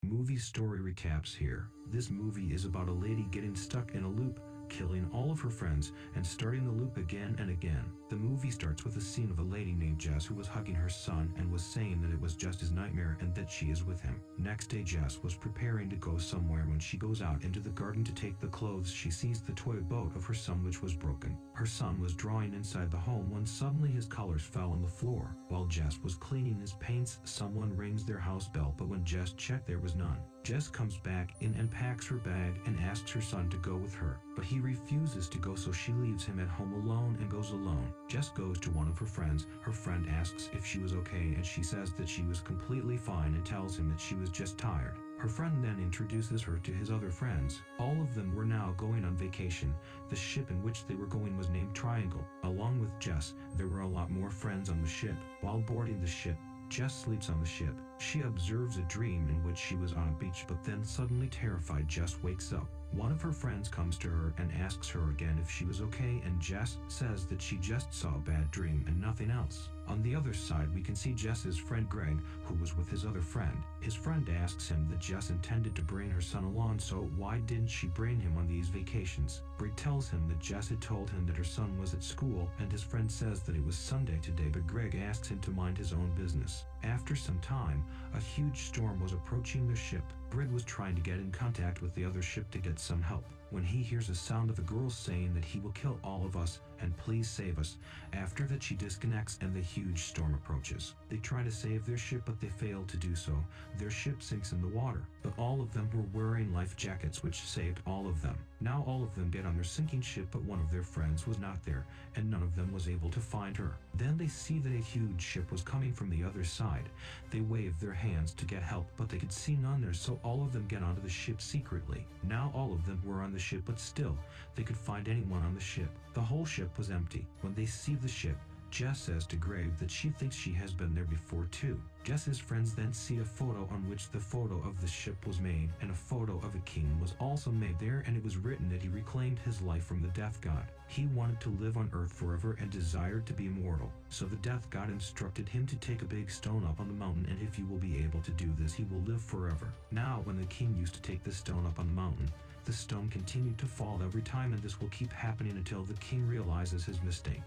Movie story recaps here. This movie is about a lady getting stuck in a loop, killing all of her friends, and starting the loop again and again. The movie starts with a scene of a lady named Jess who was hugging her son and was saying that it was just his nightmare and that she is with him. Next day, Jess was preparing to go somewhere when she goes out into the garden to take the clothes. She sees the toy boat of her son which was broken. Her son was drawing inside the home when suddenly his colors fell on the floor. While Jess was cleaning his paints, someone rings their house bell, but when Jess checked, there was none. Jess comes back in and packs her bag and asks her son to go with her, but he refuses to go, so she leaves him at home alone and goes alone. Jess goes to one of her friends. Her friend asks if she was okay, and she says that she was completely fine and tells him that she was just tired. Her friend then introduces her to his other friends. All of them were now going on vacation. The ship in which they were going was named Triangle. Along with Jess, there were a lot more friends on the ship. While boarding the ship, Jess sleeps on the ship. She observes a dream in which she was on a beach, but then suddenly terrified, Jess wakes up. One of her friends comes to her and asks her again if she was okay, and Jess says that she just saw a bad dream and nothing else. On the other side, we can see Jess's friend Greg, who was with his other friend. His friend asks him that Jess intended to bring her son along, so why didn't she bring him on these vacations? Greg tells him that Jess had told him that her son was at school, and his friend says that it was Sunday today, but Greg asks him to mind his own business. After some time, a huge storm was approaching their ship. Greg was trying to get in contact with the other ship to get some help, when he hears a sound of a girl saying that he will kill all of us and please save us. After that, she disconnects and the huge storm approaches. They try to save their ship, but they fail to do so. Their ship sinks in the water, but all of them were wearing life jackets which saved all of them. Now all of them get on their sinking ship, but one of their friends was not there, and none of them was able to find her. Then they see that a huge ship was coming from the other side. They wave their hands to get help, but they could see none there, so all of them get onto the ship secretly. Now all of them were on the ship, but still, they could find anyone on the ship. The whole ship was empty. When they see the ship, Jess says to Greg that she thinks she has been there before too. Jess's friends then see a photo on which the photo of the ship was made, and a photo of a king was also made there, and it was written that he reclaimed his life from the death god. He wanted to live on earth forever and desired to be immortal. So the death god instructed him to take a big stone up on the mountain, and if you will be able to do this, he will live forever. Now when the king used to take the stone up on the mountain, the stone continued to fall every time, and this will keep happening until the king realizes his mistake.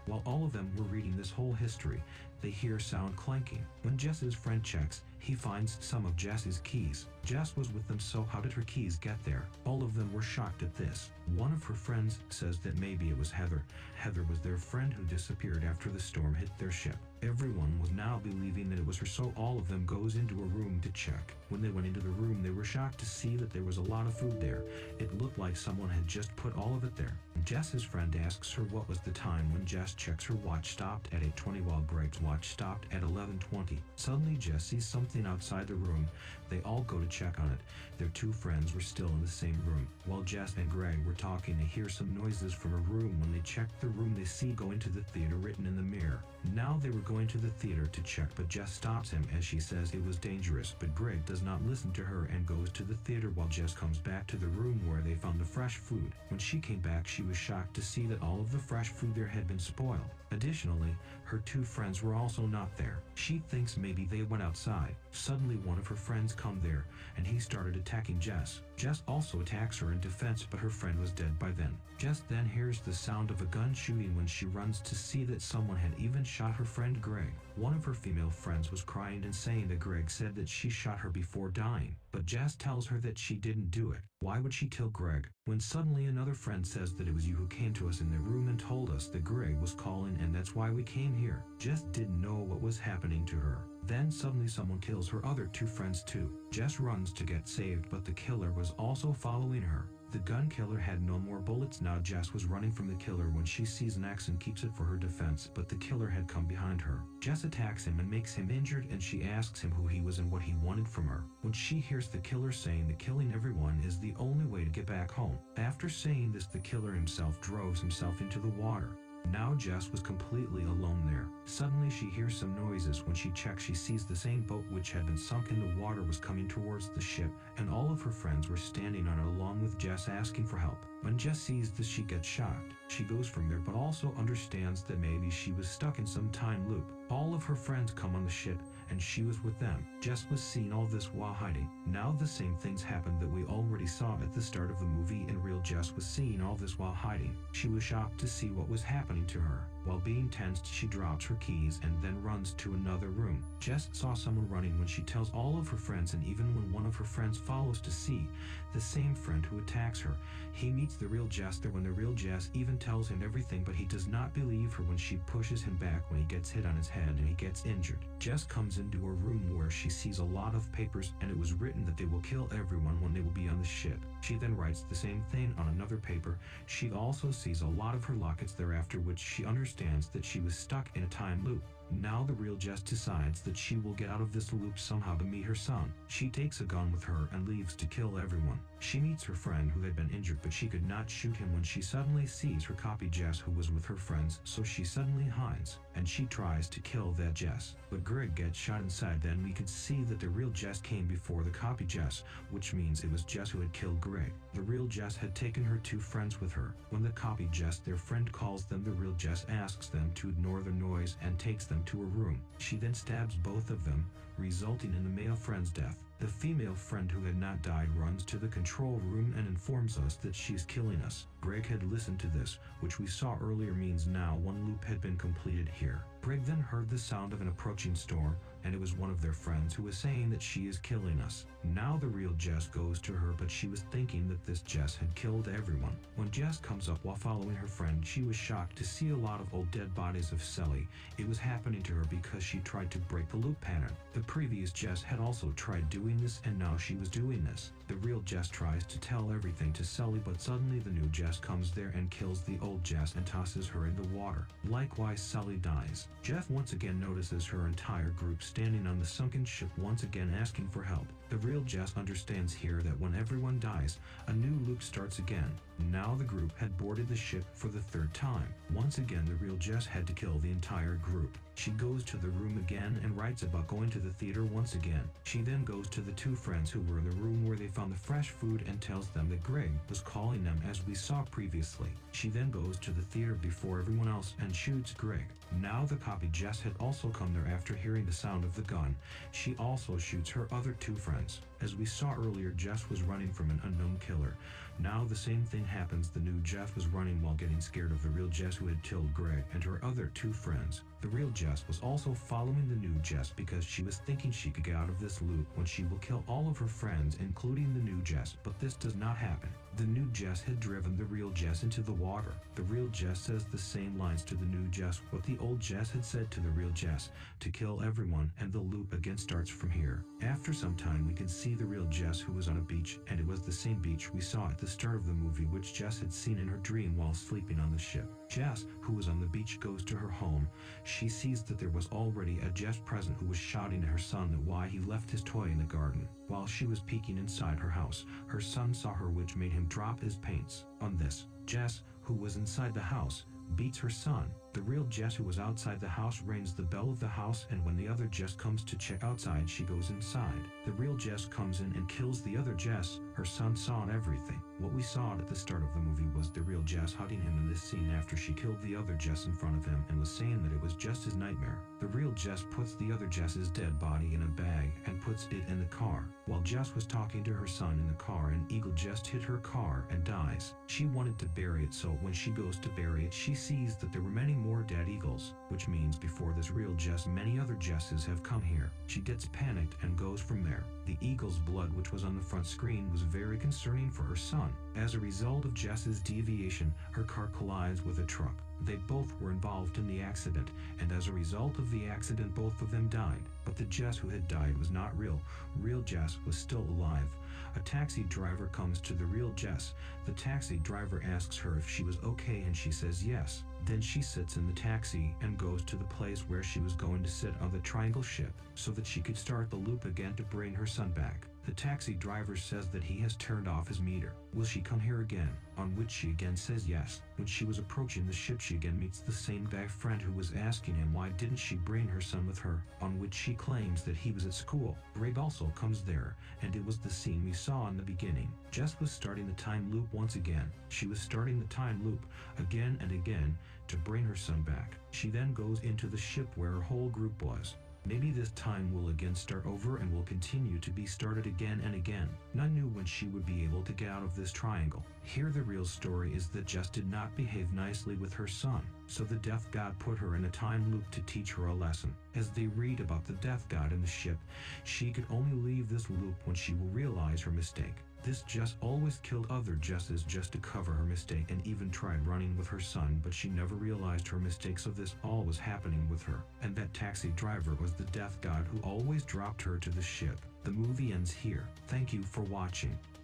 While all of them were reading this whole history, they hear sound clanking. When Jess's friend checks, he finds some of Jess's keys. Jess was with them, so how did her keys get there? All of them were shocked at this. One of her friends says that maybe it was Heather. Heather was their friend who disappeared after the storm hit their ship. Everyone was now believing that it was her, so all of them goes into a room to check. When they went into the room, they were shocked to see that there was a lot of food there. It looked like someone had just put all of it there. Jess's friend asks her what was the time. When Jess checks, her watch stopped at 8:20 while Greg's watch stopped at 11:20. Suddenly Jess sees something outside the room. They all go to check on it. Their two friends were still in the same room. While Jess and Greg were talking, they hear some noises from a room. When they check the room, they see "Go into the theater" written in the mirror. Now they were going to the theater to check, but Jess stops him as she says it was dangerous, but Greg does not listen to her and goes to the theater while Jess comes back to the room where they found the fresh food. When she came back, she was shocked to see that all of the fresh food there had been spoiled. Additionally, her two friends were also not there. She thinks maybe they went outside. Suddenly one of her friends come there, and he started attacking Jess. Jess also attacks her in defense, but her friend was dead by then. Jess then hears the sound of a gun shooting when she runs to see that someone had even shot her friend Greg. One of her female friends was crying and saying that Greg said that she shot her before dying, but Jess tells her that she didn't do it. Why would she kill Greg? When suddenly another friend says that it was you who came to us in the room and told us that Greg was calling, and that's why we came here. Jess didn't know what was happening to her. Then suddenly someone kills her other two friends too. Jess runs to get saved, but the killer was also following her. The gun killer had no more bullets. Now Jess was running from the killer when she sees an axe and keeps it for her defense, but the killer had come behind her. Jess attacks him and makes him injured, and she asks him who he was and what he wanted from her. When she hears the killer saying that killing everyone is the only way to get back home. After saying this, the killer himself droves himself into the water. Now Jess was completely alone there. Suddenly she hears some noises. When she checks, she sees the same boat which had been sunk in the water was coming towards the ship, and all of her friends were standing on it along with Jess asking for help. When Jess sees this, she gets shocked. She goes from there, but also understands that maybe she was stuck in some time loop. All of her friends come on the ship, and she was with them. Jess was seeing all this while hiding. Now the same things happened that we already saw at the start of the movie, and real Jess was seeing all this while hiding. She was shocked to see what was happening to her. While being tensed, she drops her keys and then runs to another room. Jess saw someone running when she tells all of her friends, and even when one of her friends follows to see the same friend who attacks her. He meets the real Jess there when the real Jess even tells him everything, but he does not believe her when she pushes him back when he gets hit on his head and he gets injured. Jess comes into a room where she sees a lot of papers, and it was written that they will kill everyone when they will be on the ship. She then writes the same thing on another paper. She also sees a lot of her lockets there, after which she understands that she was stuck in a time loop. Now the real Jess decides that she will get out of this loop somehow to meet her son. She takes a gun with her and leaves to kill everyone. She meets her friend who had been injured, but she could not shoot him when she suddenly sees her copy Jess who was with her friends, so she suddenly hides, and she tries to kill that Jess. But Greg gets shot inside. Then we could see that the real Jess came before the copy Jess, which means it was Jess who had killed Greg. The real Jess had taken her two friends with her. When the copy Jess, their friend, calls them, the real Jess asks them to ignore the noise and takes them to a room. She then stabs both of them, resulting in the male friend's death. The female friend who had not died runs to the control room and informs us that she's killing us. Greg had listened to this, which we saw earlier means now one loop had been completed here. Greg then heard the sound of an approaching storm, and it was one of their friends who was saying that she is killing us. Now the real Jess goes to her, but she was thinking that this Jess had killed everyone. When Jess comes up while following her friend, she was shocked to see a lot of old dead bodies of Sally. It was happening to her because she tried to break the loop pattern. The previous Jess had also tried doing this, and now she was doing this. The real Jess tries to tell everything to Sally, but suddenly the new Jess comes there and kills the old Jess and tosses her in the water. Likewise, Sally dies. Jeff once again notices her entire group standing on the sunken ship, once again asking for help. The real Jess understands here that when everyone dies, a new loop starts again. Now the group had boarded the ship for the third time. Once again, the real Jess had to kill the entire group. She goes to the room again and writes about going to the theater once again. She then goes to the two friends who were in the room where they found the fresh food and tells them that Greg was calling them, as we saw previously. She then goes to the theater before everyone else and shoots Greg. Now the copy Jess had also come there after hearing the sound of the gun. She also shoots her other two friends. As we saw earlier, Jess was running from an unknown killer. Now the same thing happens. The new Jess was running while getting scared of the real Jess who had killed Greg and her other two friends. The real Jess was also following the new Jess because she was thinking she could get out of this loop when she will kill all of her friends, including the new Jess, but this does not happen. The new Jess had driven the real Jess into the water. The real Jess says the same lines to the new Jess what the old Jess had said to the real Jess, to kill everyone, and the loop again starts from here. After some time, we can see the real Jess who was on a beach, and it was the same beach we saw at the start of the movie, which Jess had seen in her dream while sleeping on the ship. Jess, who was on the beach, goes to her home. She sees that there was already a Jess present who was shouting at her son that why he left his toy in the garden. While she was peeking inside her house, her son saw her, which made him drop his paints. On this, Jess, who was inside the house, beats her son. The real Jess who was outside the house rings the bell of the house, and when the other Jess comes to check outside, she goes inside. The real Jess comes in and kills the other Jess. Her son saw everything. What we saw at the start of the movie was the real Jess hugging him in this scene after she killed the other Jess in front of him and was saying that it was just his nightmare. The real Jess puts the other Jess's dead body in a bag and puts it in the car. While Jess was talking to her son in the car, an eagle just hit her car and dies. She wanted to bury it, so when she goes to bury it, she sees that there were many more dead eagles, which means before this real Jess, many other Jesses have come here. She gets panicked and goes from there. The eagle's blood, which was on the front screen, was very concerning for her son. As a result of Jess's deviation, her car collides with a truck. They both were involved in the accident, and as a result of the accident, both of them died. But the Jess who had died was not real. Real Jess was still alive. A taxi driver comes to the real Jess. The taxi driver asks her if she was okay, and she says yes. Then she sits in the taxi and goes to the place where she was going to sit on the triangle ship so that she could start the loop again to bring her son back. The taxi driver says that he has turned off his meter. Will she come here again? On which she again says yes. When she was approaching the ship, she again meets the same guy friend who was asking him why didn't she bring her son with her, on which she claims that he was at school. Greg also comes there, and it was the scene we saw in the beginning. Jess was starting the time loop once again. She was starting the time loop again and again to bring her son back. She then goes into the ship where her whole group was. Maybe this time will again start over and will continue to be started again and again. None knew when she would be able to get out of this triangle. Here the real story is that Jess did not behave nicely with her son, so the death god put her in a time loop to teach her a lesson. As they read about the death god in the ship, she could only leave this loop when she will realize her mistake. This Jess always killed other Jesses just to cover her mistake and even tried running with her son, but she never realized her mistake, so this all was happening with her. And that taxi driver was the death god who always dropped her to the ship. The movie ends here. Thank you for watching.